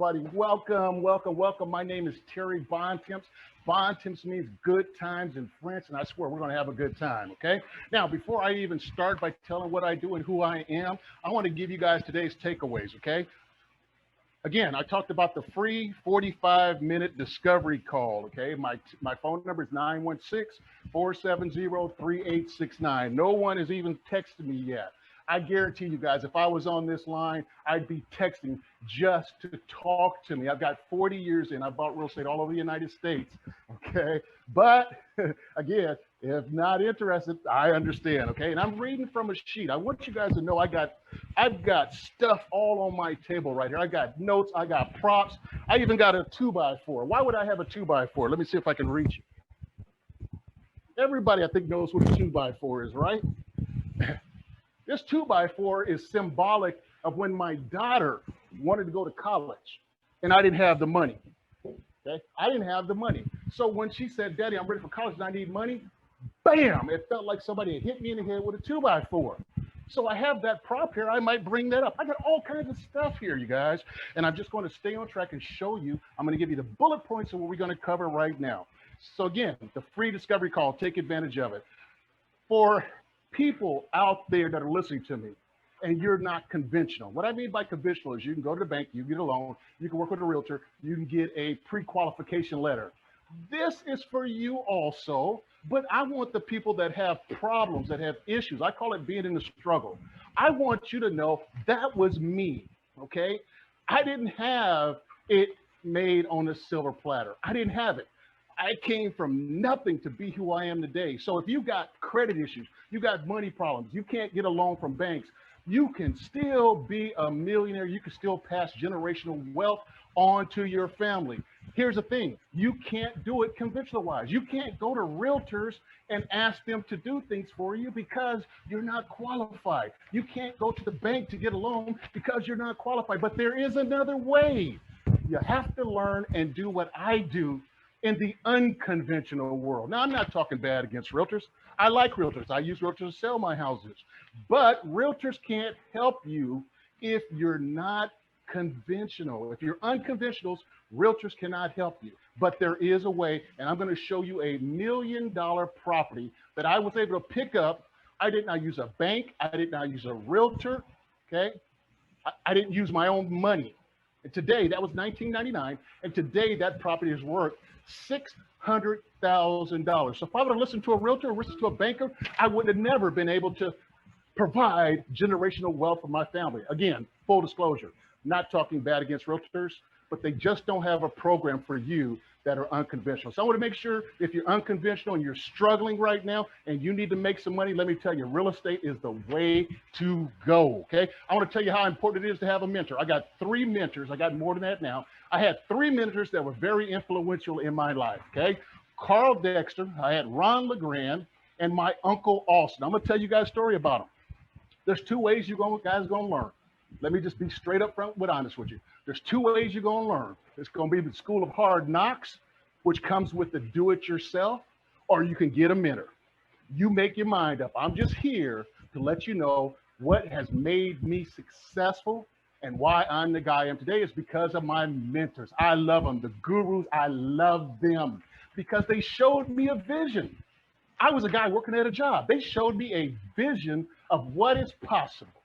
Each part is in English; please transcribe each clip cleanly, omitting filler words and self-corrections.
everybody. Welcome, welcome, welcome. My name is Terry Bontemps. Bontemps means good times in French, and I swear we're going to have a good time, okay? Now, before I even start by telling what I do and who I am, I want to give you guys today's takeaways, okay? Again, I talked about the free 45-minute discovery call, okay? My phone number is 916-470-3869. No one has even texted me yet. I guarantee you guys, if I was on this line, I'd be texting just to talk to me. I've got 40 years in. I bought real estate all over the United States, okay? But again, if not interested, I understand, okay? And I'm reading from a sheet. I want you guys to know I've got stuff all on my table right here. I got notes, I got props. I even got a 2x4. Why would I have a 2x4? Let me see if I can reach it. Everybody, I think, knows what a 2x4 is, right? This 2x4 is symbolic of when my daughter wanted to go to college and I didn't have the money. Okay, I didn't have the money. So when she said, Daddy, I'm ready for college and I need money, bam, it felt like somebody had hit me in the head with a 2x4. So I have that prop here. I might bring that up. I got all kinds of stuff here, you guys. And I'm just going to stay on track and show you. I'm going to give you the bullet points of what we're going to cover right now. So again, the free discovery call, take advantage of it. For people out there that are listening to me and you're not conventional. What I mean by conventional is you can go to the bank, you get a loan, you can work with a realtor, you can get a pre-qualification letter. This is for you also, but I want the people that have problems, that have issues. I call it being in the struggle. I want you to know that was me, okay? I didn't have it made on a silver platter. I didn't have it. I came from nothing to be who I am today. So if you got credit issues, you got money problems, you can't get a loan from banks, you can still be a millionaire. You can still pass generational wealth on to your family. Here's the thing. You can't do it conventional wise. You can't go to realtors and ask them to do things for you because you're not qualified. You can't go to the bank to get a loan because you're not qualified. But there is another way. You have to learn and do what I do in the unconventional world. Now, I'm not talking bad against realtors. I like realtors. I use realtors to sell my houses. But realtors can't help you if you're not conventional. If you're unconventionals, realtors cannot help you. But there is a way, and I'm going to show you a $1 million property that I was able to pick up. I did not use a bank. I did not use a realtor, okay? I didn't use my own money. And today, that was 1999, and today that property is worth $600,000. So if I would have listened to a realtor or listened to a banker, I would have never been able to provide generational wealth for my family. Again, full disclosure, not talking bad against realtors, but they just don't have a program for you that are unconventional. So I want to make sure if you're unconventional and you're struggling right now and you need to make some money, let me tell you, real estate is the way to go, okay? I want to tell you how important it is to have a mentor. I got 3 mentors. I got more than that now. I had 3 mentors that were very influential in my life, okay? Carl Dexter, I had Ron LeGrand, and my Uncle Austin. I'm going to tell you guys a story about them. There's 2 ways you guys are going to learn. Let me just be straight up front with honest with you. There's 2 ways you're going to learn. It's going to be the school of hard knocks, which comes with the do-it-yourself, or you can get a mentor. You make your mind up. I'm just here to let you know what has made me successful and why I'm the guy I am today is because of my mentors. I love them. The gurus, I love them because they showed me a vision. I was a guy working at a job. They showed me a vision of what is possible.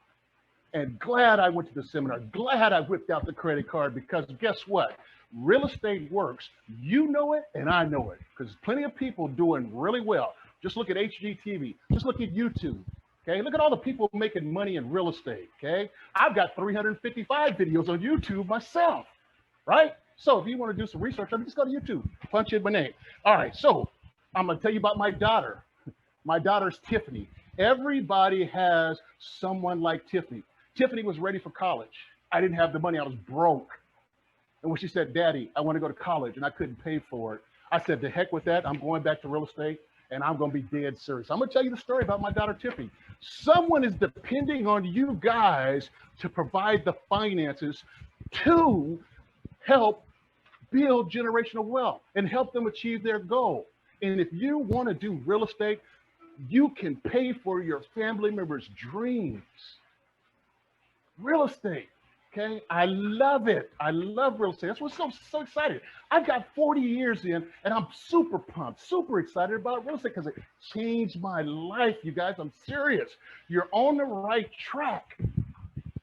And glad I went to the seminar, glad I whipped out the credit card because guess what? Real estate works. You know it and I know it because plenty of people doing really well. Just look at HGTV. Just look at YouTube. Okay, look at all the people making money in real estate. Okay, I've got 355 videos on YouTube myself, right? So if you want to do some research, just go to YouTube, punch in my name. All right, so I'm going to tell you about my daughter. My daughter's Tiffany. Everybody has someone like Tiffany. Tiffany was ready for college. I didn't have the money. I was broke. And when she said, Daddy, I want to go to college, and I couldn't pay for it, I said, the heck with that. I'm going back to real estate, and I'm going to be dead serious. I'm going to tell you the story about my daughter, Tiffany. Someone is depending on you guys to provide the finances to help build generational wealth and help them achieve their goal. And if you want to do real estate, you can pay for your family members' dreams. Real estate. Okay, I love it. I love real estate. That's what's so excited. I've got 40 years in, and I'm super pumped, super excited about real estate because it changed my life. You guys, I'm serious. You're on the right track.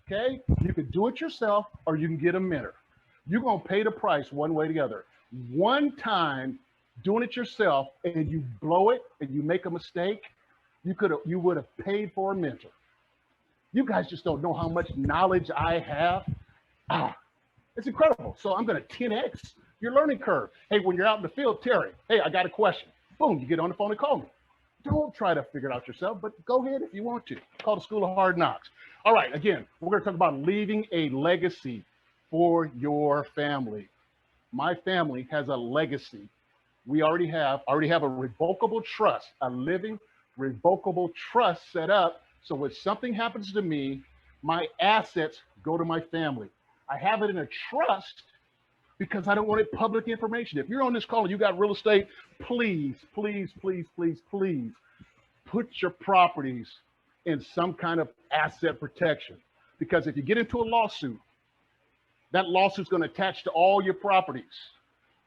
Okay, you can do it yourself, or you can get a mentor. You're gonna pay the price one way or the other. One time doing it yourself, and you blow it, and you make a mistake, you would have paid for a mentor. You guys just don't know how much knowledge I have. Ah, it's incredible. So I'm going to 10x your learning curve. Hey, when you're out in the field, Terry, hey, I got a question. Boom, you get on the phone and call me. Don't try to figure it out yourself, but go ahead if you want to. Call the School of Hard Knocks. All right, again, we're going to talk about leaving a legacy for your family. My family has a legacy. We already have a revocable trust, a living revocable trust set up. So if something happens to me, my assets go to my family. I have it in a trust because I don't want it public information. If you're on this call and you got real estate, please, please, please, please, please put your properties in some kind of asset protection. Because if you get into a lawsuit, that lawsuit's going to attach to all your properties.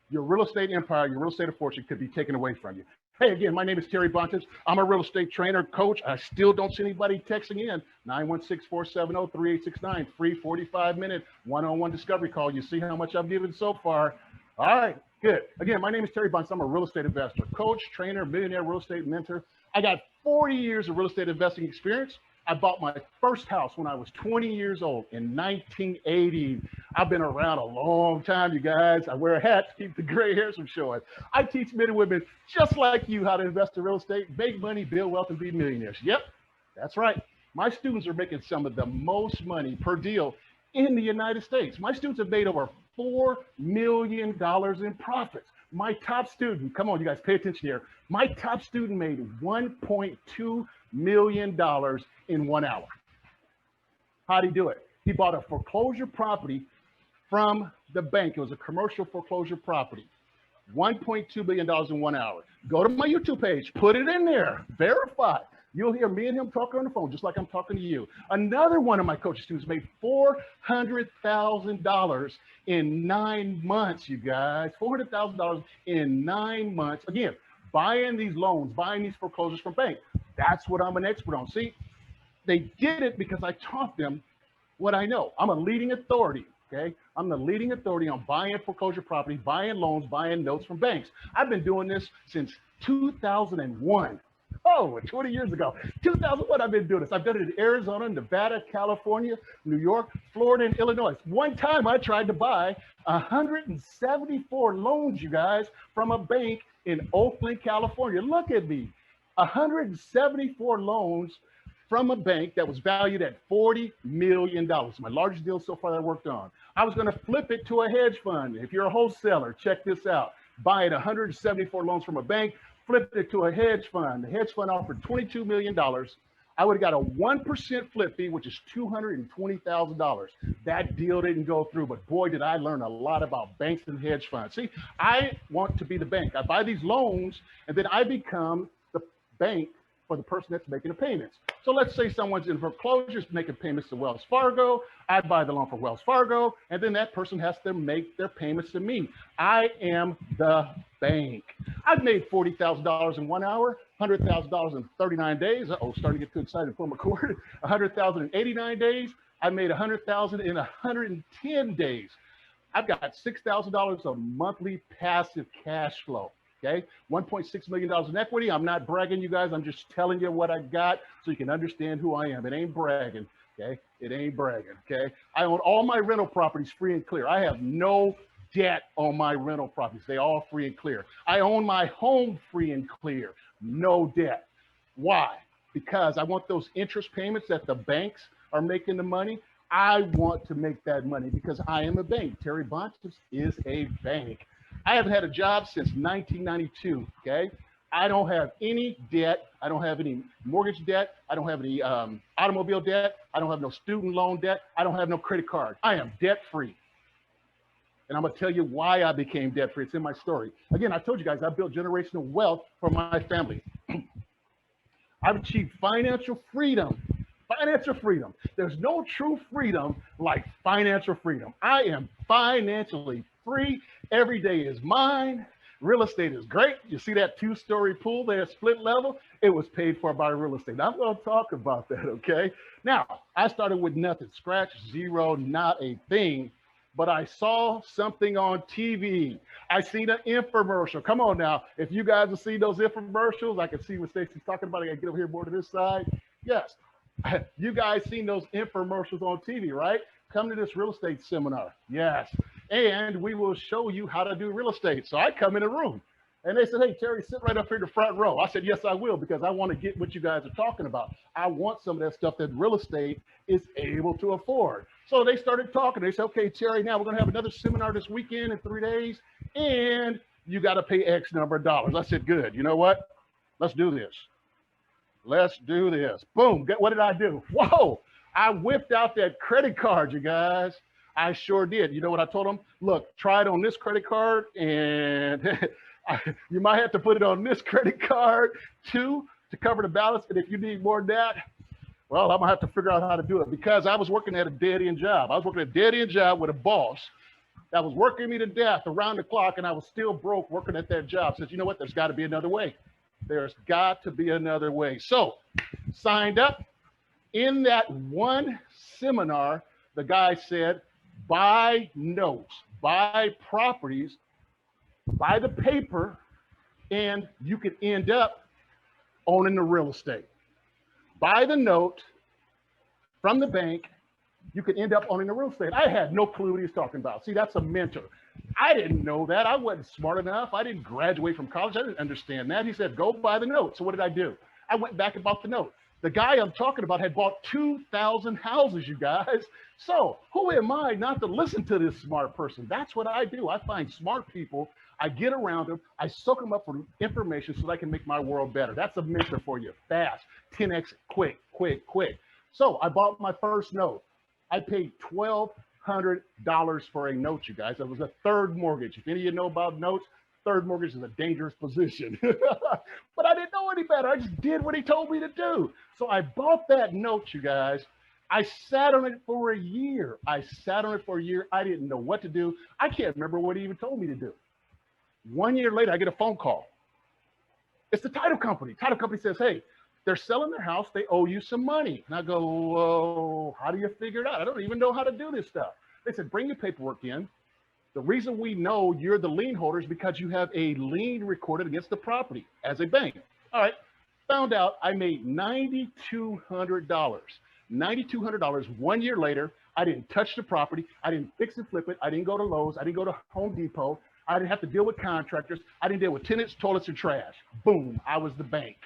Your real estate empire, your real estate of fortune could be taken away from you. Hey, again, my name is Terry Bontes. I'm a real estate trainer, coach. I still don't see anybody texting in. 916-470-3869, free 45-minute one-on-one discovery call. You see how much I've given so far. All right, good. Again, my name is Terry Bontes. I'm a real estate investor, coach, trainer, millionaire real estate mentor. I got 40 years of real estate investing experience. I bought my first house when I was 20 years old in 1980. I've been around a long time, you guys. I wear a hat to keep the gray hairs from showing. I teach men and women just like you how to invest in real estate, make money, build wealth, and be millionaires. Yep, that's right. My students are making some of the most money per deal in the United States. My students have made over $4 million in profits. My top student, come on, you guys, pay attention here. My top student made $1.2 million in 1 hour. How'd he do it? He bought a foreclosure property from the bank. It was a commercial foreclosure property. $1.2 billion in 1 hour. Go to my YouTube page, put it in there, verify. You'll hear me and him talking on the phone, just like I'm talking to you. Another one of my coaching students made $400,000 in 9 months, you guys. $400,000 in 9 months. Again, buying these loans, buying these foreclosures from banks. That's what I'm an expert on. See, they did it because I taught them what I know. I'm a leading authority, okay? I'm the leading authority on buying foreclosure property, buying loans, buying notes from banks. I've been doing this since 2001. Oh, 20 years ago. 2001, I've been doing this. I've done it in Arizona, Nevada, California, New York, Florida, and Illinois. One time I tried to buy 174 loans, you guys, from a bank in Oakland, California. Look at me. 174 loans from a bank that was valued at $40 million. My largest deal so far that I worked on. I was going to flip it to a hedge fund. If you're a wholesaler, check this out. Buying 174 loans from a bank, flipped it to a hedge fund. The hedge fund offered $22 million. I would have got a 1% flip fee, which is $220,000. That deal didn't go through, but boy, did I learn a lot about banks and hedge funds. See, I want to be the bank. I buy these loans, and then I become the bank for the person that's making the payments. So let's say someone's in foreclosures making payments to Wells Fargo. I buy the loan for Wells Fargo, and then that person has to make their payments to me. I am the bank. I've made $40,000 in 1 hour, $100,000 in 39 days. Uh-oh, starting to get too excited to pull my cord. $100,000 in 89 days. I made $100,000 in 110 days. I've got $6,000 of monthly passive cash flow. Okay, $1.6 million in equity. I'm not bragging, you guys. I'm just telling you what I got so you can understand who I am. It ain't bragging. Okay, it ain't bragging. Okay, I own all my rental properties free and clear. I have no debt on my rental properties. They all free and clear. I own my home free and clear. No debt. Why? Because I want those interest payments that the banks are making the money. I want to make that money because I am a bank. Terry Bontes is a bank. I haven't had a job since 1992, okay? I don't have any debt. I don't have any mortgage debt. I don't have any automobile debt. I don't have no student loan debt. I don't have no credit card. I am debt-free. And I'm gonna tell you why I became debt-free. It's in my story. Again, I told you guys I built generational wealth for my family. I've achieved financial freedom Financial freedom. There's no true freedom like financial freedom. I am financially free. Every day is mine. Real estate is great. You see that two-story pool there, split level? It was paid for by real estate. I'm going to talk about that, okay? Now, I started with nothing, scratch, zero, not a thing. But I saw something on TV. I seen an infomercial. Come on now. If you guys have seen those infomercials, I can see what Stacy's talking about. I got to get over here more to this side. Yes. You guys seen those infomercials on TV, right? Come to this real estate seminar. Yes. And we will show you how to do real estate. So I come in a room and they said, hey, Terry, sit right up here in the front row. I said, yes, I will, because I want to get what you guys are talking about. I want some of that stuff that real estate is able to afford. So they started talking. They said, okay, Terry, now we're going to have another seminar this weekend in 3 days, and you got to pay X number of dollars. I said, good. You know what? Let's do this. Let's do this. Boom. What did I do? Whoa. I whipped out that credit card, you guys. I sure did. You know what I told them? Look, try it on this credit card, and you might have to put it on this credit card too to cover the balance. And if you need more than that, well, I'm gonna have to figure out how to do it, because I was working at a dead-end job. I was working at a dead-end job with a boss that was working me to death around the clock, and I was still broke working at that job. Said, you know what? There's got to be another way. There's got to be another way. So, signed up. In that one seminar, the guy said, buy notes, buy properties, buy the paper, and you could end up owning the real estate. Buy the note from the bank, you could end up owning the real estate. I had no clue what he was talking about. See, that's a mentor. I didn't know that. I wasn't smart enough. I didn't graduate from college. I didn't understand that. He said, go buy the note. So what did I do? I went back and bought the note. The guy I'm talking about had bought 2,000 houses, you guys. So who am I not to listen to this smart person? That's what I do. I find smart people. I get around them. I soak them up for information so that I can make my world better. That's a mentor for you. Fast, 10x, quick, quick, quick. So I bought my first note. I paid $1,200 for a note, you guys. It was a third mortgage. If any of you know about notes, third mortgage is a dangerous position. But I didn't know any better. I just did what he told me to do. So I bought that note, you guys. I sat on it for a year. I didn't know what to do. I can't remember what he even told me to do. 1 year later, I get a phone call. It's the title company. Title company says, hey, they're selling their house. They owe you some money. And I go, whoa, how do you figure it out? I don't even know how to do this stuff. They said, bring your paperwork in. The reason we know you're the lien holder is because you have a lien recorded against the property as a bank. All right. Found out I made $9,200. $9,200 1 year later. I didn't touch the property. I didn't fix and flip it. I didn't go to Lowe's. I didn't go to Home Depot. I didn't have to deal with contractors. I didn't deal with tenants, toilets, and trash. Boom. I was the bank.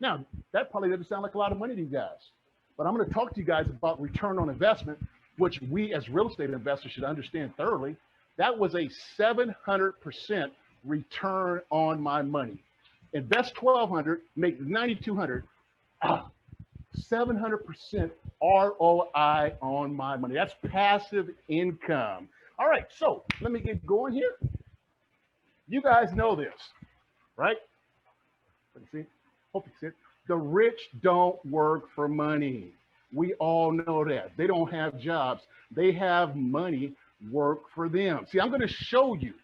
Now, that probably doesn't sound like a lot of money to you guys, but I'm going to talk to you guys about return on investment, which we as real estate investors should understand thoroughly. That was a 700% return on my money. Invest 1,200, make 9,200, 700% ROI on my money. That's passive income. All right, so let me get going here. You guys know this, right? Let me see. Hope you see it. The rich don't work for money. We all know that. They don't have jobs. They have money work for them. See, I'm going to show you.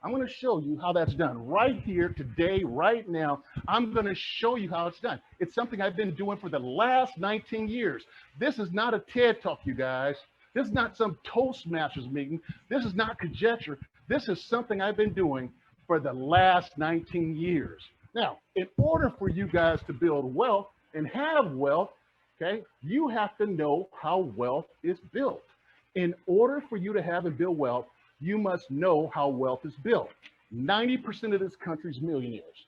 I'm going to show you how that's done right here, today, right now. I'm going to show you how it's done. It's something I've been doing for the last 19 years. This is not a TED Talk, you guys. This is not some Toastmasters meeting. This is not conjecture. This is something I've been doing for the last 19 years. Now, in order for you guys to build wealth and have wealth, okay, you have to know how wealth is built. In order for you to have and build wealth, you must know how wealth is built. 90% of this country's millionaires,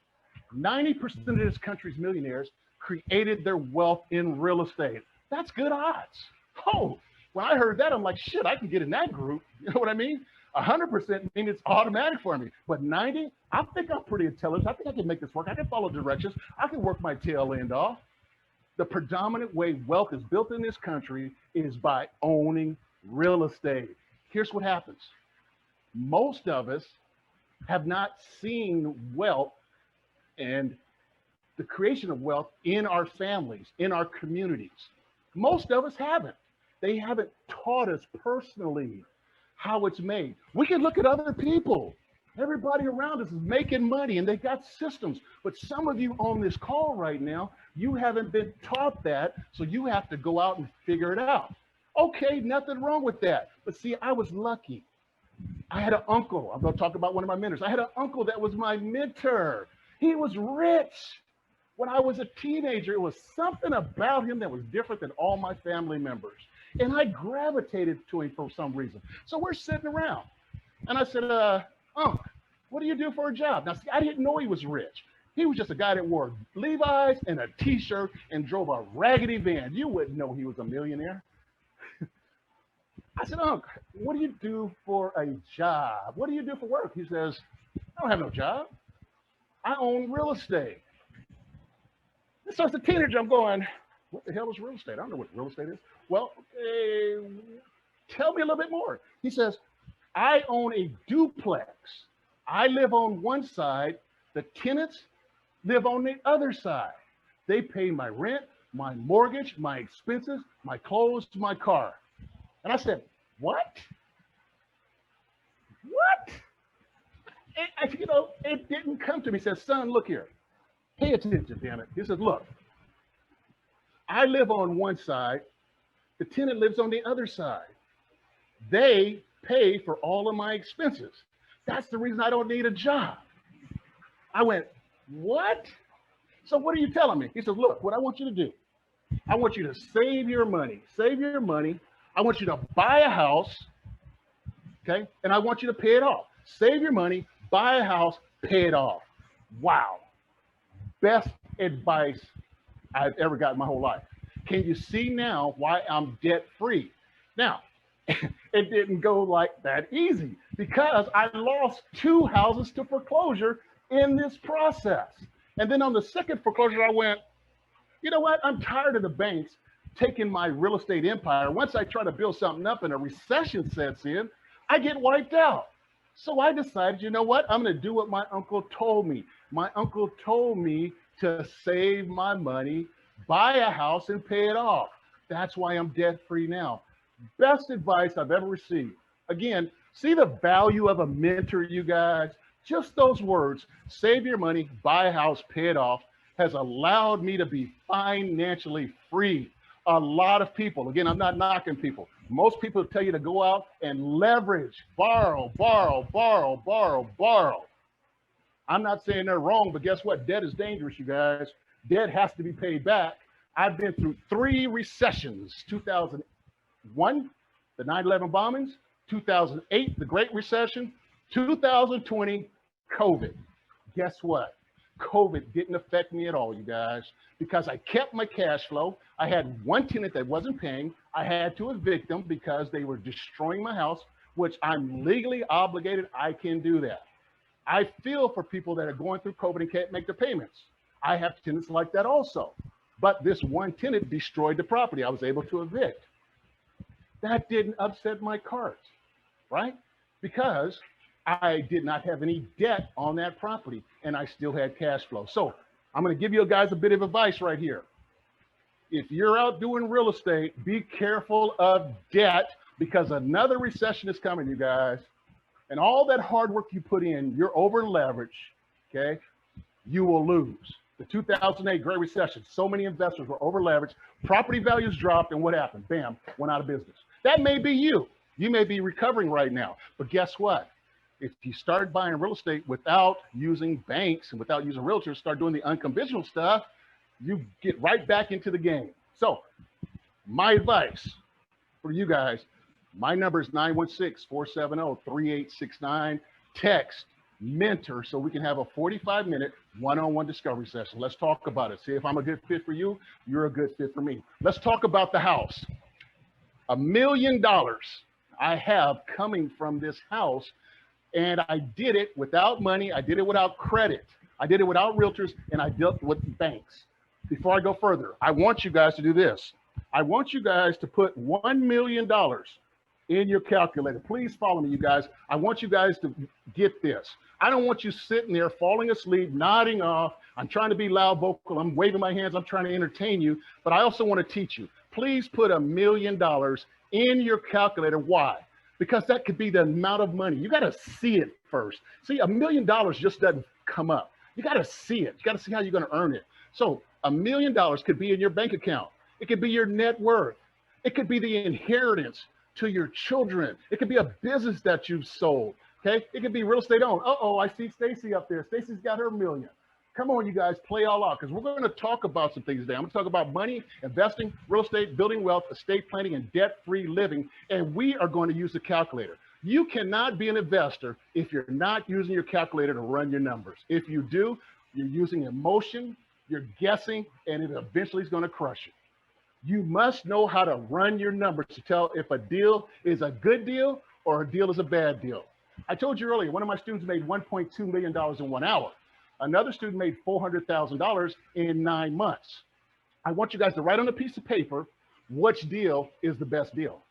90% of this country's millionaires created their wealth in real estate. That's good odds. Oh, when I heard that, I'm like, shit, I can get in that group. You know what I mean? 100% means it's automatic for me. But 90, I think I'm pretty intelligent. I think I can make this work. I can follow directions. I can work my tail end off. The predominant way wealth is built in this country is by owning real estate. Here's what happens. Most of us have not seen wealth and the creation of wealth in our families, in our communities. Most of us haven't. They haven't taught us personally how it's made. We can look at other people. Everybody around us is making money and they got systems. But some of you on this call right now, you haven't been taught that. So you have to go out and figure it out. Okay, nothing wrong with that. But see, I was lucky. I had an uncle. I'm going to talk about one of my mentors. I had an uncle that was my mentor. He was rich. When I was a teenager, it was something about him that was different than all my family members. And I gravitated to him for some reason. So we're sitting around. And I said, Unc, what do you do for a job? Now, see, I didn't know he was rich. He was just a guy that wore Levi's and a t-shirt and drove a raggedy van. You wouldn't know he was a millionaire. I said, Unc, what do you do for a job? What do you do for work? He says, I don't have no job. I own real estate. And so as a teenager, I'm going, what the hell is real estate? I don't know what real estate is. Well, tell me a little bit more. He says, I own a duplex. I live on one side. The tenants live on the other side. They pay my rent, my mortgage, my expenses, my clothes, my car. And I said, what? What? It didn't come to me. He said, son, look here. Pay attention, damn it. He said, look, I live on one side. The tenant lives on the other side. They pay for all of my expenses. That's the reason I don't need a job. I went, what? So what are you telling me? He says, look, what I want you to do, I want you to save your money. Save your money. I want you to buy a house, okay? And I want you to pay it off. Save your money, buy a house, pay it off. Wow. Best advice I've ever got in my whole life. Can you see now why I'm debt free? Now, it didn't go like that easy because I lost 2 houses to foreclosure in this process. And then on the second foreclosure, I went, you know what? I'm tired of the banks taking my real estate empire. Once I try to build something up and a recession sets in, I get wiped out. So I decided, you know what? I'm going to do what my uncle told me. My uncle told me to save my money, buy a house, and pay it off. That's why I'm debt free now. Best advice I've ever received. Again, see the value of a mentor, you guys? Just those words, save your money, buy a house, pay it off, has allowed me to be financially free. A lot of people, again, I'm not knocking people. Most people tell you to go out and leverage, borrow, borrow, borrow, borrow, borrow. I'm not saying they're wrong, but guess what? Debt is dangerous, you guys. Debt has to be paid back. I've been through 3 recessions, 2001, the 9/11 bombings, 2008, the Great Recession, 2020, COVID. Guess what? COVID didn't affect me at all, you guys, because I kept my cash flow. I had one tenant that wasn't paying. I had to evict them because they were destroying my house, which I'm legally obligated. I can do that. I feel for people that are going through COVID and can't make the payments. I have tenants like that also. But this one tenant destroyed the property. I was able to evict. That didn't upset my cart, right? Because I did not have any debt on that property and I still had cash flow. So I'm going to give you guys a bit of advice right here. If you're out doing real estate, be careful of debt because another recession is coming, you guys. And all that hard work you put in, you're over leveraged, okay? You will lose. The 2008 Great Recession, so many investors were over leveraged, property values dropped, and what happened? Bam, went out of business. That may be you. You may be recovering right now, but guess what? If you start buying real estate without using banks and without using realtors, start doing the unconventional stuff, you get right back into the game. So my advice for you guys, my number is 916-470-3869. Text mentor so we can have a 45-minute one-on-one discovery session. Let's talk about it. See if I'm a good fit for you. You're a good fit for me. Let's talk about the house. $1 million I have coming from this house, and I did it without money. I did it without credit. I did it without realtors, and I dealt with banks. Before I go further, I want you guys to do this. I want you guys to put $1 million in your calculator. Please follow me, you guys. I want you guys to get this. I don't want you sitting there falling asleep, nodding off. I'm trying to be loud vocal. I'm waving my hands. I'm trying to entertain you, but I also want to teach you. please put $1 million in your calculator. Why? Because that could be the amount of money. You got to see it first. See, $1 million just doesn't come up. You got to see it. You got to see how you're going to earn it. So $1 million could be in your bank account. It could be your net worth. It could be the inheritance to your children. It could be a business that you've sold. Okay. It could be real estate owned. Uh-oh, I see Stacy up there. Stacy's got her $1 million. Come on, you guys, play all out, because we're going to talk about some things today. I'm going to talk about money, investing, real estate, building wealth, estate planning, and debt-free living. And we are going to use the calculator. You cannot be an investor if you're not using your calculator to run your numbers. If you do, you're using emotion, you're guessing, and it eventually is going to crush you. You must know how to run your numbers to tell if a deal is a good deal or a deal is a bad deal. I told you earlier, one of my students made $1.2 million in 1 hour. Another student made $400,000 in 9 months. I want you guys to write on a piece of paper which deal is the best deal.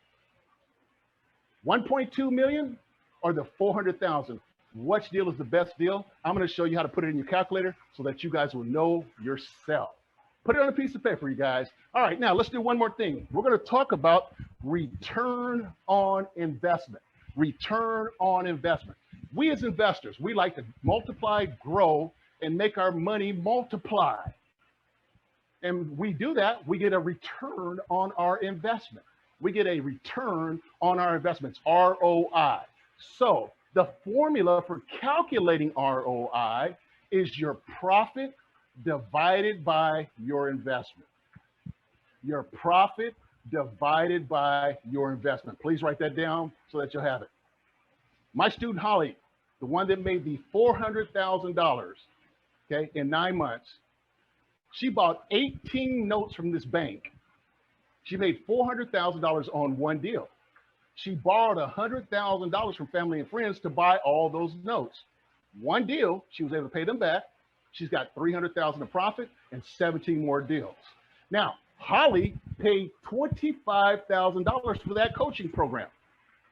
1.2 million or the 400,000? Which deal is the best deal? I'm going to show you how to put it in your calculator so that you guys will know yourself. Put it on a piece of paper, you guys. All right, now let's do one more thing. We're going to talk about return on investment. Return on investment. We as investors, we like to multiply, grow, and make our money multiply. And we do that, we get a return on our investment. We get a return on our investments, ROI. So the formula for calculating ROI is your profit divided by your investment. Your profit divided by your investment. Please write that down so that you'll have it. My student Holly, the one that made the $400,000, okay, in 9 months, she bought 18 notes from this bank. She made $400,000 on one deal. She borrowed $100,000 from family and friends to buy all those notes. One deal, she was able to pay them back. She's got $300,000 in profit and 17 more deals. Now, Holly paid $25,000 for that coaching program.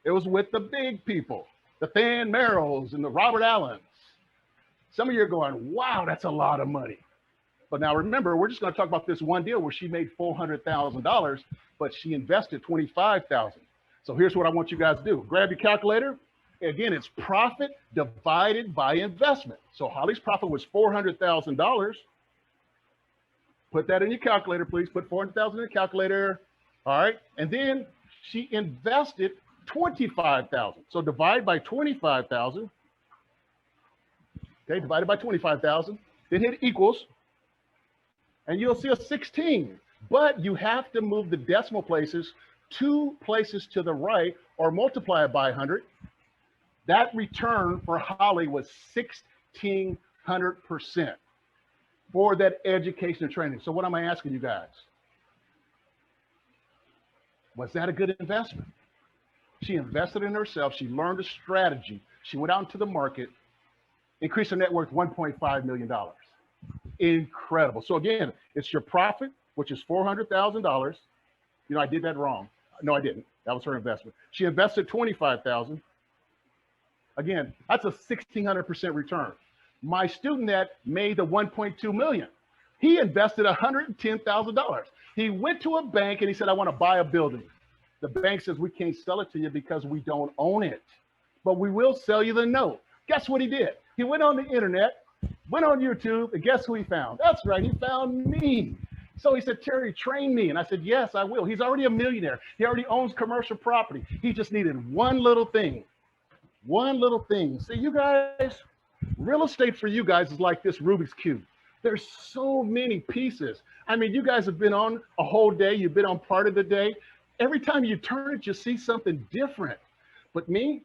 It was with the big people, the Than Merrills and the Robert Allens. Some of you are going, wow, that's a lot of money. But now remember, we're just going to talk about this one deal where she made $400,000, but she invested $25,000. So here's what I want you guys to do. Grab your calculator. Again, it's profit divided by investment. So Holly's profit was $400,000. Put that in your calculator, please. Put $400,000 in the calculator. All right. And then she invested $25,000. So divide by 25,000. Okay, divided by 25,000. Then hit equals. And you'll see a 16. But you have to move the decimal places 2 places to the right or multiply it by 100. That return for Holly was 1,600% for that education and training. So what am I asking you guys? Was that a good investment? She invested in herself. She learned a strategy. She went out into the market, increased her net worth $1.5 million. Incredible. So again, it's your profit, which is $400,000. You know, I did that wrong. No, I didn't. That was her investment. She invested $25,000. Again, that's a 1,600% return. My student that made the 1.2 million, he invested $110,000. He went to a bank and he said, I want to buy a building. The bank says, we can't sell it to you because we don't own it, but we will sell you the note. Guess what he did? He went on the internet, went on YouTube, and guess who he found? That's right, he found me. So he said, Terry, train me. And I said, yes, I will. He's already a millionaire. He already owns commercial property. He just needed one little thing. One little thing. See, you guys, real estate for you guys is like this Rubik's Cube. There's so many pieces. I mean, you guys have been on a whole day. You've been on part of the day. Every time you turn it, you see something different. But me,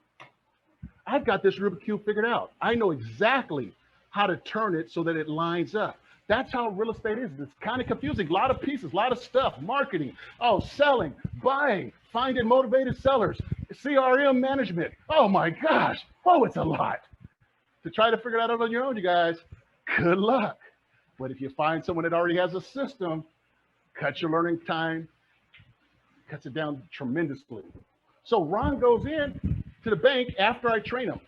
I've got this Rubik's Cube figured out. I know exactly how to turn it so that it lines up. That's how real estate is. It's kind of confusing. A lot of pieces, a lot of stuff, marketing, selling, buying, finding motivated sellers, CRM management. Oh my gosh. Oh, it's a lot. To try to figure it out on your own, you guys, good luck. But if you find someone that already has a system, cut your learning time, cuts it down tremendously. So Ron goes in to the bank after I train him.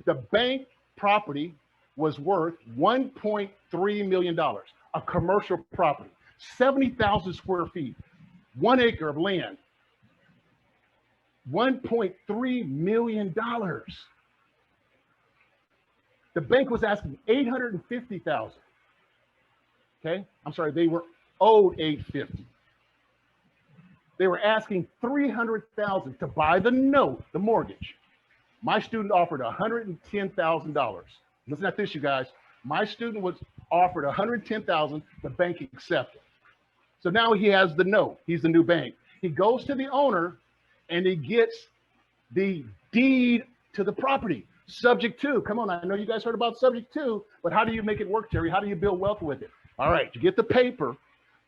The bank property was worth $1.3 million, a commercial property, 70,000 square feet. 1 acre of land, $1.3 million. The bank was asking $850,000. Okay, I'm sorry, they were owed $850,000. They were asking $300,000 to buy the note, the mortgage. My student offered $110,000. Listen at this, you guys. My student was offered $110,000. The bank accepted. So now he has the note. He's the new bank. He goes to the owner and he gets the deed to the property. Subject to. Come on, I know you guys heard about subject to, but how do you make it work, Terry? How do you build wealth with it? All right, you get the paper,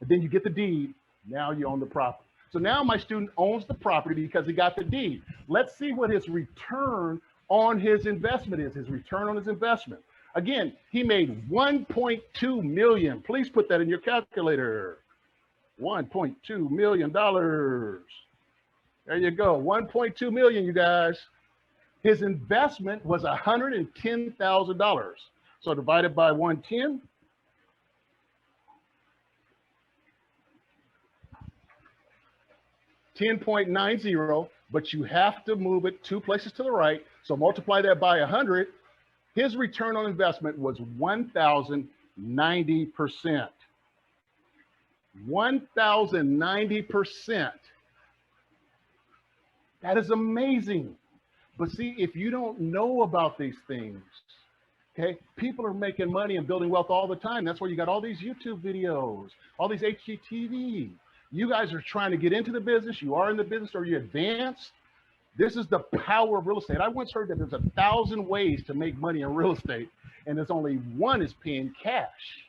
and then you get the deed. Now you own the property. So now my student owns the property because he got the deed. Let's see what his return on his investment is. His return on his investment. Again, he made $1.2 million. Please put that in your calculator. $1.2 million. There you go. 1.2 million, you guys. His investment was $110,000. So divided by 110. $10.90, but you have to move it 2 places to the right. So multiply that by 100. His return on investment was 1,090%. 1,090%. That is amazing. But see, if you don't know about these things, okay, people are making money and building wealth all the time. That's why you got all these YouTube videos, all these HGTV. You guys are trying to get into the business. You are in the business or you advance. This is the power of real estate. I once heard that there's 1,000 ways to make money in real estate, and there's only one is paying cash.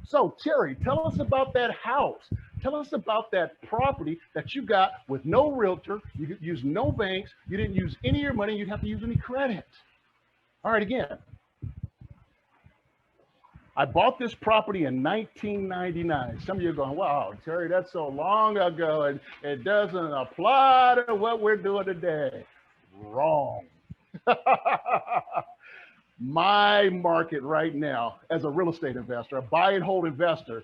So Terry, tell us about that house. Tell us about that property that you got with no realtor. You could use no banks. You didn't use any of your money. You'd have to use any credit. All right, again. I bought this property in 1999. Some of you are going, wow, Terry, that's so long ago, and it doesn't apply to what we're doing today. Wrong. My market right now, as a real estate investor, a buy and hold investor,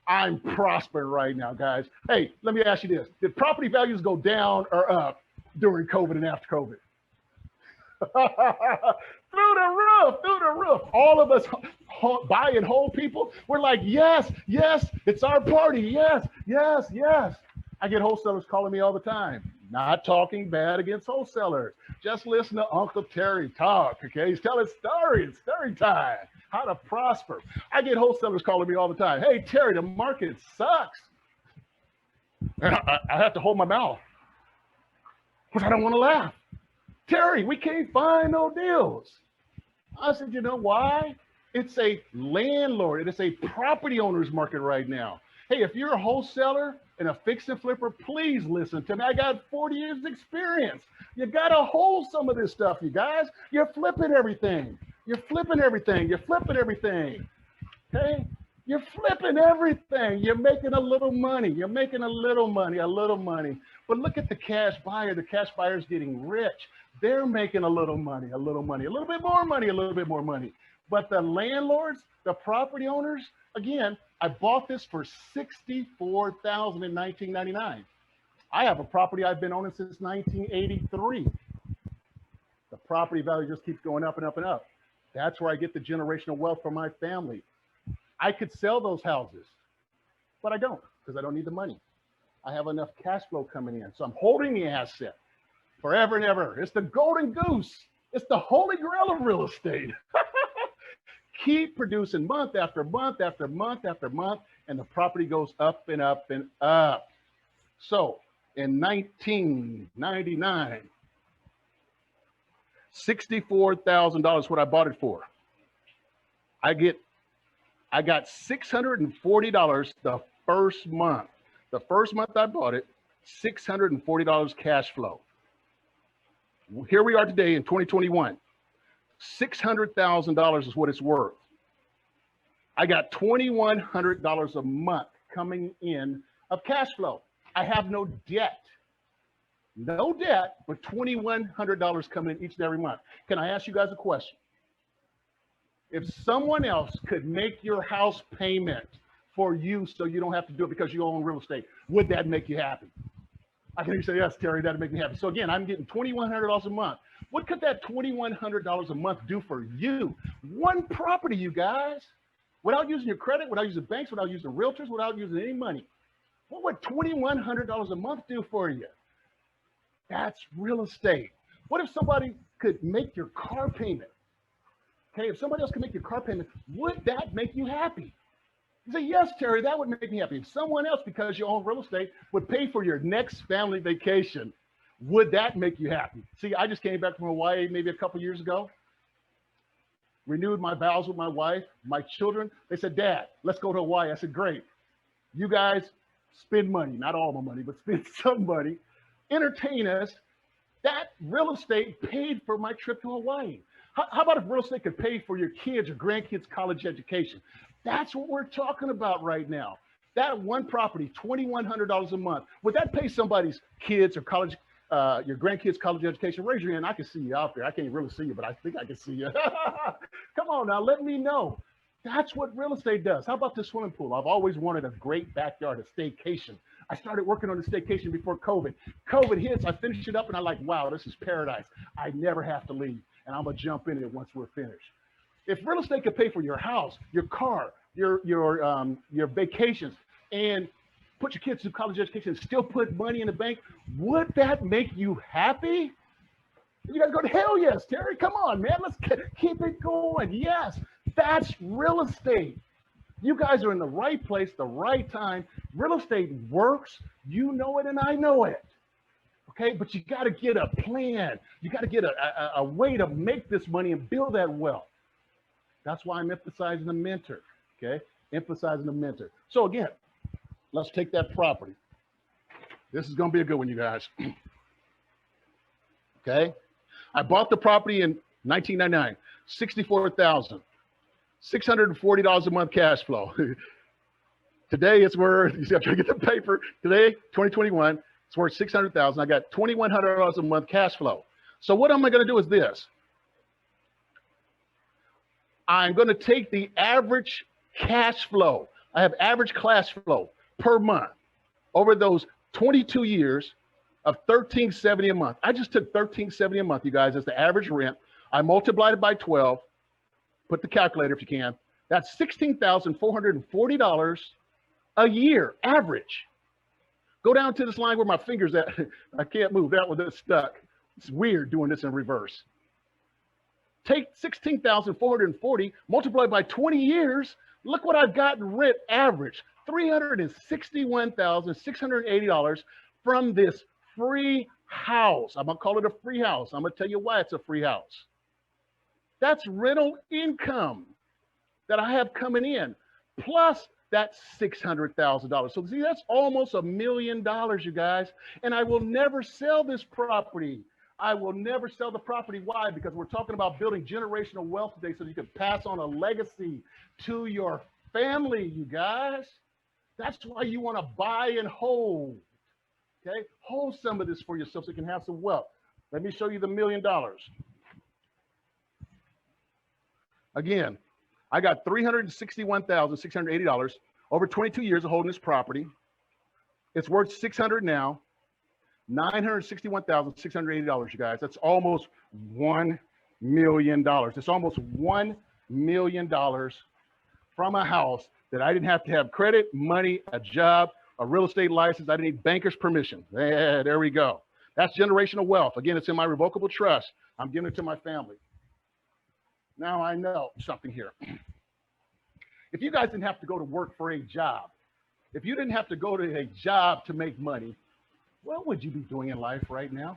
I'm prospering right now, guys. Hey, let me ask you this. Did property values go down or up during COVID and after COVID? Through the roof. All of us buy and hold people, we're like, yes, yes, it's our party. Yes, yes, yes. I get wholesalers calling me all the time. Not talking bad against wholesalers. Just listen to Uncle Terry talk, okay? He's telling stories. It's story time. How to prosper. I get wholesalers calling me all the time. Hey, Terry, the market sucks. And I have to hold my mouth because I don't want to laugh. Terry, we can't find no deals. I said, you know why? It's a landlord. It's a property owner's market right now. Hey, if you're a wholesaler and a fix and flipper, please listen to me. I got 40 years experience. You got to hold some of this stuff, you guys. You're flipping everything. You're flipping everything. You're flipping everything. Okay? You're flipping everything. You're making a little money. You're making a little money. But look at the cash buyer. The cash buyer's getting rich. They're making a little money, a little bit more money. But the landlords, the property owners, again, I bought this for $64,000 in 1999. I have a property I've been owning since 1983. The property value just keeps going up and up and up. That's where I get the generational wealth for my family. I could sell those houses, but I don't because I don't need the money. I have enough cash flow coming in. So I'm holding the asset forever and ever. It's the golden goose. It's the holy grail of real estate. Keep producing month after month after month after month, and the property goes up and up and up. So in 1999, $64,000 what I bought it for. I got $640 the first month. The first month I bought it, $640 cash flow. Here we are today in 2021. $600,000 is what it's worth. I got $2,100 a month coming in of cash flow. I have no debt. No debt, but $2,100 coming in each and every month. Can I ask you guys a question? If someone else could make your house payment for you so you don't have to do it because you own real estate. Would that make you happy? I can hear you say, yes, Terry, that'd make me happy. So again, I'm getting $2,100 a month. What could that $2,100 a month do for you? One property, you guys, without using your credit, without using banks, without using realtors, without using any money. What would $2,100 a month do for you? That's real estate. What if somebody could make your car payment? Okay, if somebody else could make your car payment, would that make you happy? You say, yes, Terry, that would make me happy. If someone else, because you own real estate, would pay for your next family vacation, would that make you happy? See, I just came back from Hawaii maybe a couple years ago, renewed my vows with my wife, my children. They said, Dad, let's go to Hawaii. I said, great. You guys spend money, not all my money, but spend some money, entertain us. That real estate paid for my trip to Hawaii. How about if real estate could pay for your kids or grandkids' college education? That's what we're talking about right now. That one property, $2,100 a month, would that pay somebody's kids or college, your grandkids' college education? Raise your hand. I can see you out there. I can't really see you, but I think I can see you. Come on now, let me know. That's what real estate does. How about the swimming pool? I've always wanted a great backyard, a staycation. I started working on the staycation before COVID. COVID hits, I finished it up, and I'm like, wow, this is paradise. I never have to leave, and I'm gonna jump in it once we're finished. If real estate could pay for your house, your car, your vacations, and put your kids through college education, and still put money in the bank, would that make you happy? You guys go to hell yes, Terry. Come on, man. Let's keep it going. Yes, that's real estate. You guys are in the right place, the right time. Real estate works. You know it, and I know it. Okay, but you got to get a plan. You got to get a way to make this money and build that wealth. That's why I'm emphasizing the mentor. Okay, emphasizing the mentor. So again, let's take that property. This is going to be a good one, you guys. Okay, I bought the property in 1999, $64,640 a month cash flow. Today it's worth, you see, I'm trying to get the paper. Today, 2021, it's worth $600,000. I got $2,100 a month cash flow. So what am I going to do is this. I'm going to take the average cash flow. I have average cash flow per month over those 22 years of $1,370 a month. I just took $1,370 a month, you guys, as the average rent. I multiplied it by 12. Put the calculator if you can. That's $16,440 a year, average. Go down to this line where my finger's at. I can't move. That one is stuck. It's weird doing this in reverse. Take 16,440, multiply by 20 years. Look what I've got in rent average, $361,680 from this free house. I'm gonna call it a free house. I'm gonna tell you why it's a free house. That's rental income that I have coming in, plus that $600,000. So see, that's almost $1 million, you guys. And I will never sell this property. I will never sell the property. Why? Because we're talking about building generational wealth today so you can pass on a legacy to your family, you guys. That's why you want to buy and hold. Okay? Hold some of this for yourself so you can have some wealth. Let me show you the $1 million. Again, I got $361,680 over 22 years of holding this property. It's worth $600 now. $961,680, you guys. That's almost $1 million. It's almost $1 million from a house that I didn't have to have credit, money, a job, a real estate license. I didn't need banker's permission. There we go. That's generational wealth. Again, it's in my revocable trust. I'm giving it to my family. Now I know something here. If you guys didn't have to go to work for a job, if you didn't have to go to a job to make money, what would you be doing in life right now?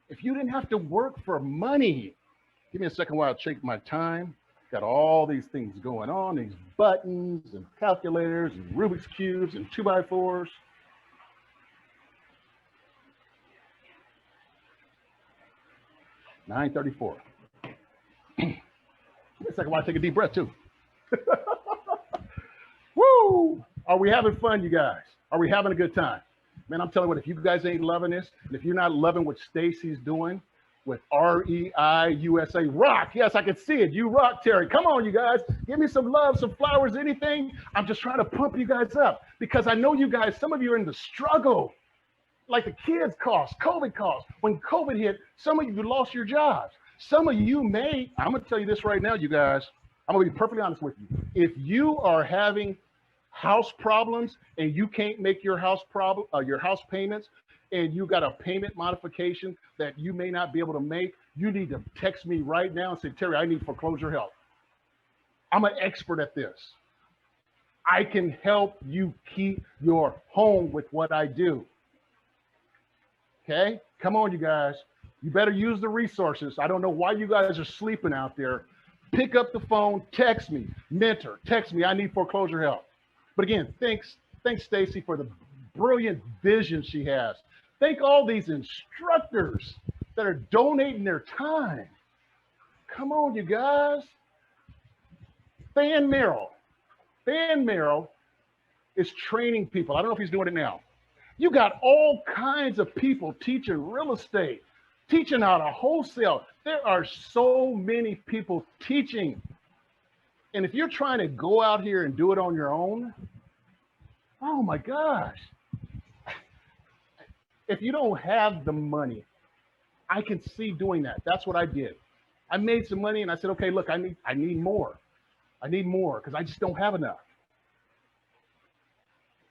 If you didn't have to work for money, give me a second while I check my time. Got all these things going on, these buttons and calculators and Rubik's Cubes and 2x4s. $9:34. Give me a second while I take a deep breath too. Woo! Are we having fun, you guys? Are we having a good time? Man, I'm telling you what, if you guys ain't loving this, and if you're not loving what Stacy's doing, with REI USA. Rock. Yes, I can see it. You rock, Terry. Come on, you guys. Give me some love, some flowers, anything. I'm just trying to pump you guys up because I know you guys, some of you are in the struggle. Like the kids cost, COVID cost. When COVID hit, some of you lost your jobs. Some of you may, I'm going to tell you this right now, you guys. I'm going to be perfectly honest with you. If you are having house problems and you can't make your house payments, and you got a payment modification that you may not be able to make, you need to text me right now and say, Terry, I need foreclosure help. I'm an expert at this. I can help you keep your home with what I do. Okay, come on, you guys. You better use the resources. I don't know why you guys are sleeping out there. Pick up the phone, text me, mentor, text me, I need foreclosure help. But again, thanks Stacy for the brilliant vision she has. Thank all these instructors that are donating their time. Come on, you guys. Fan Merrill is training people. I don't know if he's doing it now. You got all kinds of people teaching real estate, teaching how to wholesale. There are so many people teaching. And if you're trying to go out here and do it on your own, oh my gosh. If you don't have the money, I can see doing that. That's what I did. I made some money and I said, okay, look, I need more. I need more because I just don't have enough.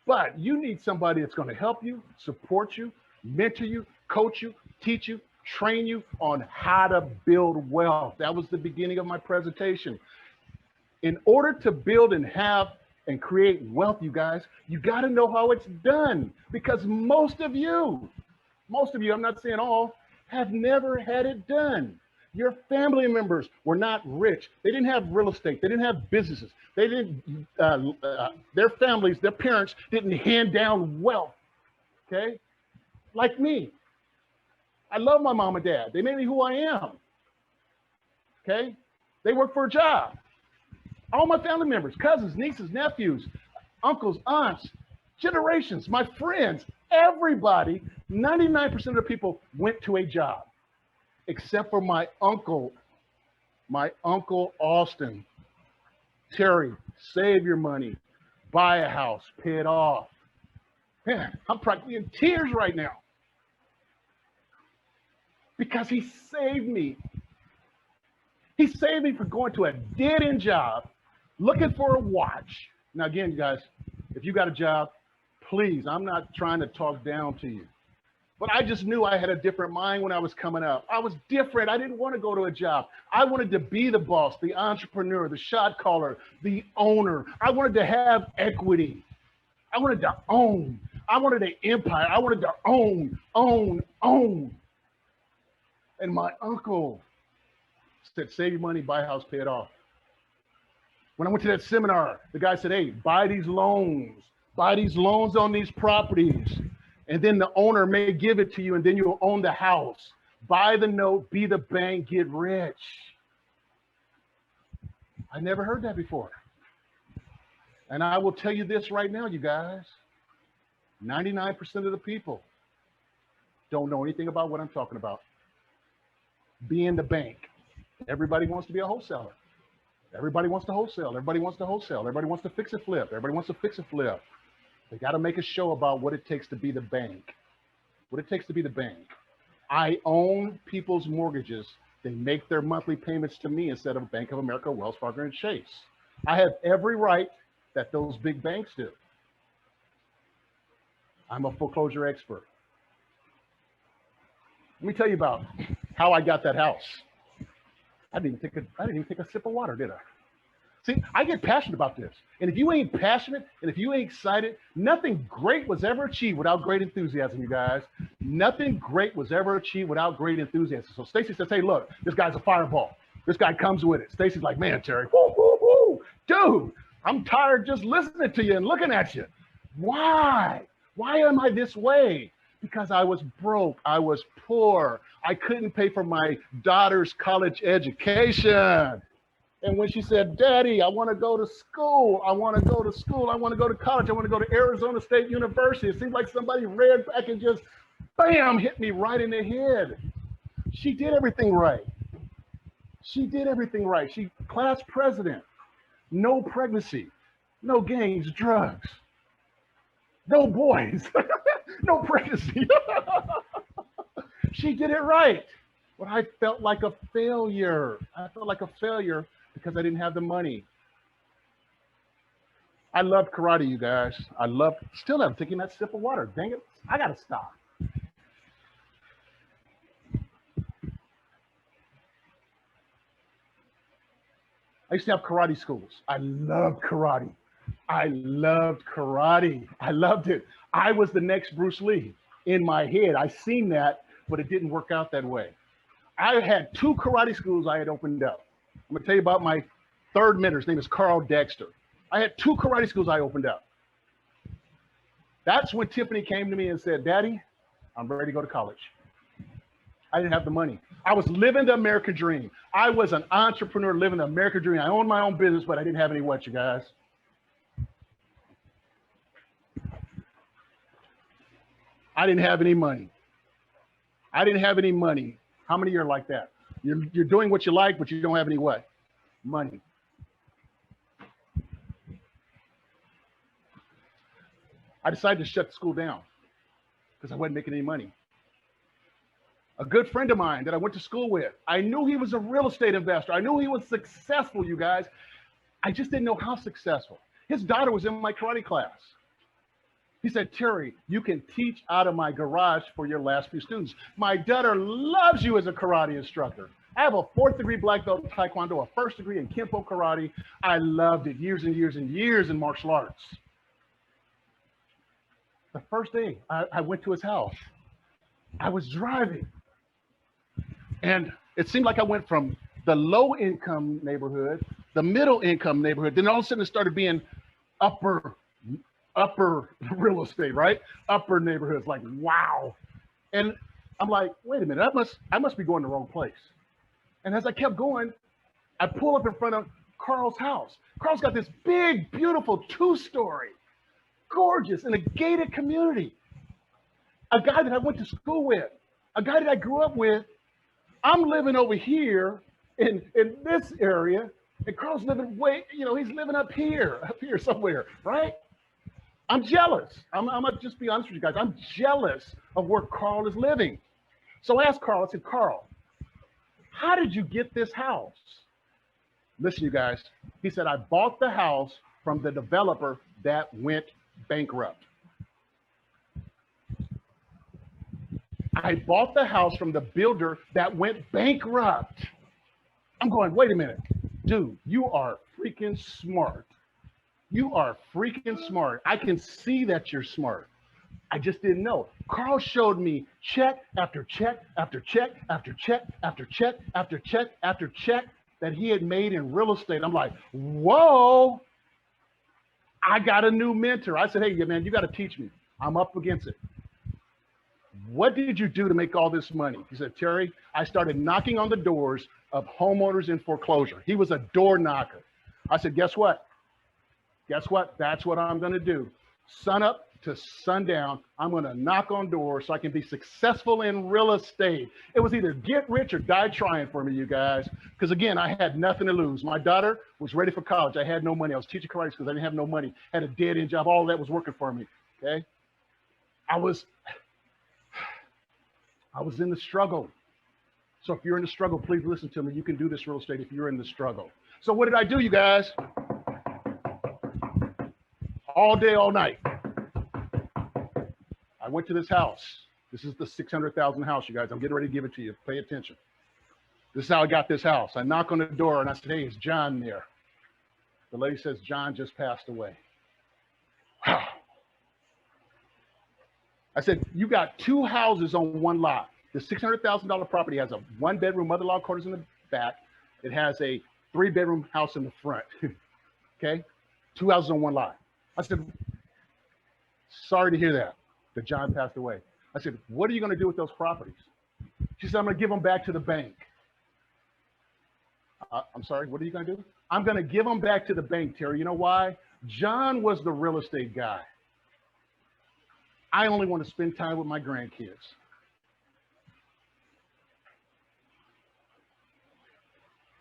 But you need somebody that's going to help you, support you, mentor you, coach you, teach you, train you on how to build wealth. That was the beginning of my presentation. In order to build and have and create wealth, you guys, you got to know how it's done, because most of you, I'm not saying all, have never had it done. Your family members were not rich. They didn't have real estate. They didn't have businesses. They didn't, their families, their parents didn't hand down wealth, okay? Like me. I love my mom and dad. They made me who I am, okay? They work for a job. All my family members, cousins, nieces, nephews, uncles, aunts, generations, my friends, everybody, 99% of the people went to a job, except for my uncle Austin. Terry, save your money, buy a house, pay it off. Man, I'm practically in tears right now because he saved me. He saved me from going to a dead-end job, looking for a watch. Now, again, you guys, if you got a job, please, I'm not trying to talk down to you, but I just knew I had a different mind when I was coming up. I was different. I didn't want to go to a job. I wanted to be the boss, the entrepreneur, the shot caller, the owner. I wanted to have equity. I wanted to own. I wanted an empire. I wanted to own. And my uncle said, save your money, buy a house, pay it off. When I went to that seminar, the guy said, hey, buy these loans on these properties. And then the owner may give it to you and then you'll own the house. Buy the note, be the bank, get rich. I never heard that before. And I will tell you this right now, you guys, 99% of the people don't know anything about what I'm talking about. Be in the bank. Everybody wants to be a wholesaler. Everybody wants to wholesale. Everybody wants to wholesale. Everybody wants to fix and flip. Everybody wants to fix and flip. They got to make a show about what it takes to be the bank. What it takes to be the bank. I own people's mortgages. They make their monthly payments to me instead of Bank of America, Wells Fargo, and Chase. I have every right that those big banks do. I'm a foreclosure expert. Let me tell you about how I got that house. I didn't even take a sip of water, did I? See, I get passionate about this. And if you ain't passionate and if you ain't excited, nothing great was ever achieved without great enthusiasm, you guys. Nothing great was ever achieved without great enthusiasm. So Stacy says, hey, look, this guy's a fireball. This guy comes with it. Stacy's like, man, Terry, woo, woo, woo. Dude, I'm tired just listening to you and looking at you. Why? Why am I this way? Because I was broke. I was poor. I couldn't pay for my daughter's college education. And when she said, Daddy, I want to go to school. I want to go to school. I want to go to college. I want to go to Arizona State University. It seemed like somebody read back and just, bam, hit me right in the head. She did everything right. She did everything right. She class president, no pregnancy, no gangs, drugs, no boys, no pregnancy. She did it right. But I felt like a failure. I felt like a failure because I didn't have the money. I loved karate, you guys. I loved, still am taking that sip of water. Dang it. I got to stop. I used to have karate schools. I loved karate. I loved karate. I loved it. I was the next Bruce Lee in my head. I seen that, but it didn't work out that way. I had two karate schools I had opened up. I'm gonna tell you about my third mentor. His name is Carl Dexter. I had two karate schools I opened up. That's when Tiffany came to me and said, Daddy, I'm ready to go to college. I didn't have the money. I was living the American dream. I was an entrepreneur living the American dream. I owned my own business, but I didn't have any what, you guys? I didn't have any money. I didn't have any money. How many are like that? You're doing what you like, but you don't have any what? Money. I decided to shut the school down because I wasn't making any money. A good friend of mine that I went to school with, I knew he was a real estate investor. I knew he was successful, you guys. I just didn't know how successful. His daughter was in my karate class. He said, Terry, you can teach out of my garage for your last few students. My daughter loves you as a karate instructor. I have a 4th degree black belt in Taekwondo, a 1st degree in Kempo karate. I loved it, years and years and years in martial arts. The first day I went to his house, I was driving. And it seemed like I went from the low income neighborhood, the middle income neighborhood, then all of a sudden it started being upper real estate, right? Upper neighborhoods, like, wow. And I'm like, wait a minute, I must be going the wrong place. And as I kept going, I pull up in front of Carl's house. Carl's got this big, beautiful 2-story, gorgeous, in a gated community. A guy that I went to school with, a guy that I grew up with. I'm living over here in this area, and Carl's living he's living up here somewhere, right? I'm jealous. I'm gonna just be honest with you guys. I'm jealous of where Carl is living. So I asked Carl, I said, Carl, how did you get this house? Listen, you guys, he said, I bought the house from the developer that went bankrupt. I bought the house from the builder that went bankrupt. I'm going, wait a minute, dude, you are freaking smart. You are freaking smart. I can see that you're smart. I just didn't know. Carl showed me check after check after check after check after check after check after check that he had made in real estate. I'm like, whoa, I got a new mentor. I said, hey, man, you got to teach me. I'm up against it. What did you do to make all this money? He said, Terry, I started knocking on the doors of homeowners in foreclosure. He was a door knocker. I said, guess what? Guess what? That's what I'm going to do. Sun up to sundown, I'm going to knock on doors so I can be successful in real estate. It was either get rich or die trying for me, you guys. Because again, I had nothing to lose. My daughter was ready for college. I had no money. I was teaching karate because I didn't have no money. Had a dead end job. All of that was working for me. Okay. I was in the struggle. So if you're in the struggle, please listen to me. You can do this real estate if you're in the struggle. So what did I do, you guys? All day, all night. I went to this house. This is the 600,000 house, you guys. I'm getting ready to give it to you. Pay attention. This is how I got this house. I knock on the door and I said, hey, is John there? The lady says, John just passed away. Wow. I said, you got 2 houses on one lot. The $600,000 property has a 1-bedroom, mother-in-law quarters in the back. It has a 3-bedroom house in the front. Okay? 2 houses on one lot. I said, sorry to hear that John passed away. I said, what are you going to do with those properties? She said, I'm going to give them back to the bank. I'm sorry, what are you going to do? I'm going to give them back to the bank, Terry. You know why? John was the real estate guy. I only want to spend time with my grandkids.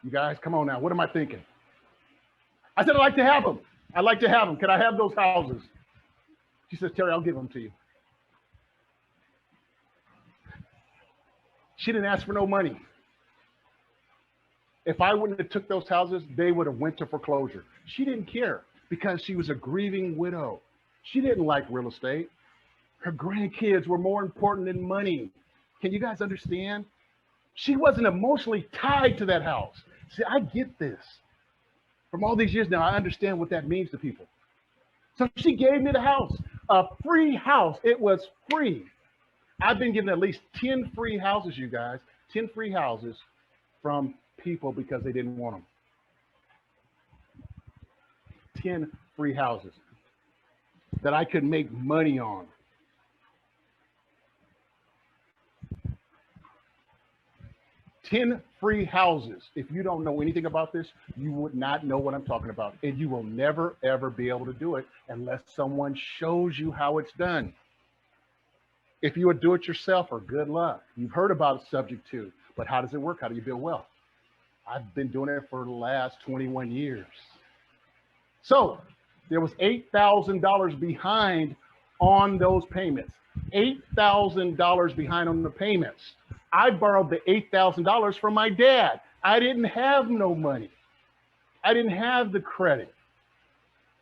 You guys, come on now. What am I thinking? I said, I'd like to have them. I'd like to have them. Can I have those houses? She says, Terry, I'll give them to you. She didn't ask for no money. If I wouldn't have took those houses, they would have went to foreclosure. She didn't care because she was a grieving widow. She didn't like real estate. Her grandkids were more important than money. Can you guys understand? She wasn't emotionally tied to that house. See, I get this. From all these years now, I understand what that means to people. So she gave me the house, a free house. It was free. I've been given at least 10 free houses, you guys, 10 free houses from people because they didn't want them. 10 free houses that I could make money on. Ten free houses. If you don't know anything about this, you would not know what I'm talking about. And you will never, ever be able to do it unless someone shows you how it's done. If you would do it yourself, good luck. You've heard about subject to, but how does it work? How do you build wealth? I've been doing it for the last 21 years. So there was $8,000 behind on those payments. $8,000 behind on the payments. I borrowed the $8,000 from my dad. I didn't have no money. I didn't have the credit.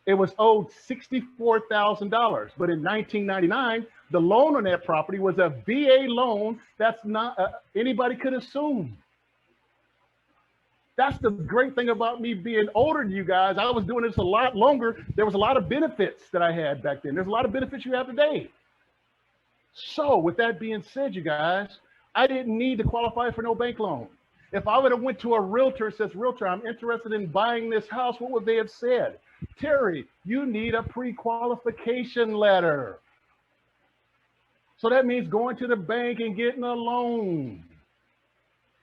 It was owed $64,000. But in 1999, the loan on that property was a VA loan that's not anybody could assume. That's the great thing about me being older than you guys. I was doing this a lot longer. There was a lot of benefits that I had back then. There's a lot of benefits you have today. So with that being said, you guys, I didn't need to qualify for no bank loan. If I would have went to a realtor and says, realtor, I'm interested in buying this house, what would they have said? Terry, you need a pre-qualification letter. So that means going to the bank and getting a loan.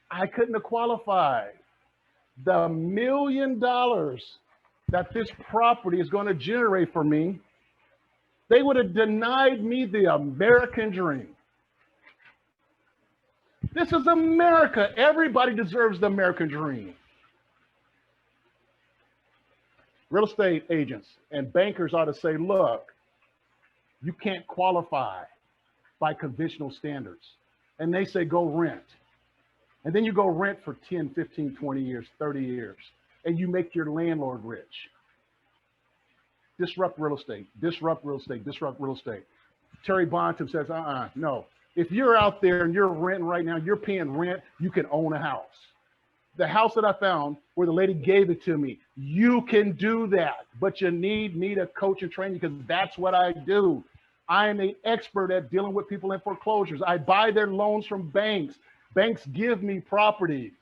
I couldn't have qualified. The $1 million that this property is going to generate for me, they would have denied me the American dream. This is America. Everybody deserves the American dream. Real estate agents and bankers ought to say, look, you can't qualify by conventional standards. And they say, go rent. And then you go rent for 10, 15, 20 years, 30 years, and you make your landlord rich. Disrupt real estate, disrupt real estate, disrupt real estate. Terry Bonton says, no. If you're out there and you're renting right now, you're paying rent, you can own a house. The house that I found where the lady gave it to me, you can do that, but you need me to coach and train you because that's what I do. I am an expert at dealing with people in foreclosures. I buy their loans from banks. Banks give me properties.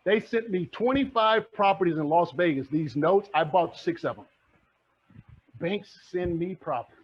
They sent me 25 properties in Las Vegas. These notes, I bought 6 of them. Banks send me properties.